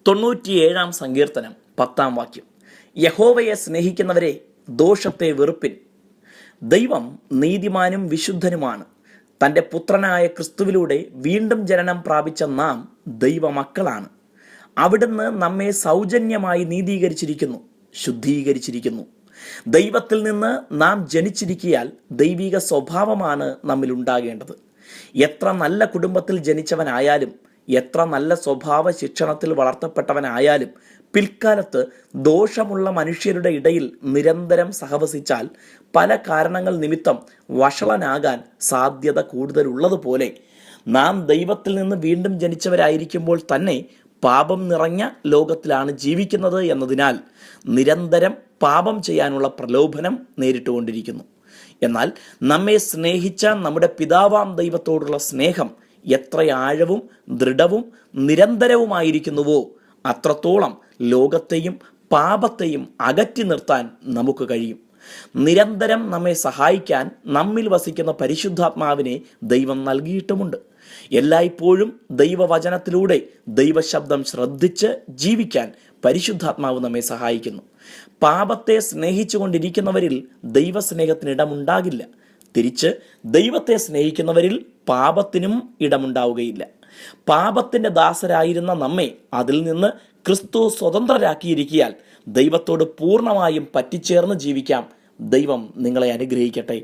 97 സങ്കീർത്തനം 10 വാക്യം. യഹോവയെ സ്നേഹിക്കുന്നവരെ ദോഷത്തെ വെറുപ്പിൻ. ദൈവം നീതിമാനും വിശുദ്ധനുമാണ്. തൻ്റെ പുത്രനായ ക്രിസ്തുവിലൂടെ വീണ്ടും ജനനം പ്രാപിച്ച നാം ദൈവമക്കളാണ്. അവിടുന്ന് നമ്മെ സൗജന്യമായി നീതീകരിച്ചിരിക്കുന്നു, ശുദ്ധീകരിച്ചിരിക്കുന്നു. ദൈവത്തിൽ നിന്ന് നാം ജനിച്ചിരിക്കിയാൽ ദൈവിക സ്വഭാവമാണ് നമ്മിൽ ഉണ്ടാകേണ്ടത്. എത്ര നല്ല കുടുംബത്തിൽ ജനിച്ചവനായാലും, എത്ര നല്ല സ്വഭാവ ശിക്ഷണത്തിൽ വളർത്തപ്പെട്ടവനായാലും, പിൽക്കാലത്ത് ദോഷമുള്ള മനുഷ്യരുടെ ഇടയിൽ നിരന്തരം സഹവസിച്ചാൽ പല കാരണങ്ങൾ നിമിത്തം വഷളനാകാൻ സാധ്യത കൂടുതലുള്ളതുപോലെ നാം ദൈവത്തിൽ നിന്ന് വീണ്ടും ജനിച്ചവരായിരിക്കുമ്പോൾ തന്നെ പാപം നിറഞ്ഞ ലോകത്തിലാണ് ജീവിക്കുന്നത് എന്നതിനാൽ നിരന്തരം പാപം ചെയ്യാനുള്ള പ്രലോഭനം നേരിട്ടുകൊണ്ടിരിക്കുന്നു. എന്നാൽ നമ്മെ സ്നേഹിച്ച നമ്മുടെ പിതാവാം ദൈവത്തോടുള്ള സ്നേഹം എത്ര ആഴവും ദൃഢവും നിരന്തരവുമായിരിക്കുന്നുവോ അത്രത്തോളം ലോകത്തെയും പാപത്തെയും അകറ്റി നിർത്താൻ നമുക്ക് കഴിയും. നിരന്തരം നമ്മെ സഹായിക്കാൻ നമ്മിൽ വസിക്കുന്ന പരിശുദ്ധാത്മാവിനെ ദൈവം നൽകിയിട്ടുമുണ്ട്. എല്ലായ്പ്പോഴും ദൈവവചനത്തിലൂടെ ദൈവശബ്ദം ശ്രദ്ധിച്ച് ജീവിക്കാൻ പരിശുദ്ധാത്മാവ് നമ്മെ സഹായിക്കുന്നു. പാപത്തെ സ്നേഹിച്ചു കൊണ്ടിരിക്കുന്നവരിൽ ദൈവസ്നേഹത്തിന് ഇടമുണ്ടാകില്ല. തിരിച്ച് ദൈവത്തെ സ്നേഹിക്കുന്നവരിൽ പാപത്തിനും ഇടമുണ്ടാവുകയില്ല. പാപത്തിൻ്റെ ദാസരായിരുന്ന നമ്മെ അതിൽ നിന്ന് ക്രിസ്തു സ്വതന്ത്രരാക്കിയിരിക്കിയാൽ ദൈവത്തോട് പൂർണ്ണമായും പറ്റിച്ചേർന്ന് ജീവിക്കാം. ദൈവം നിങ്ങളെ അനുഗ്രഹിക്കട്ടെ.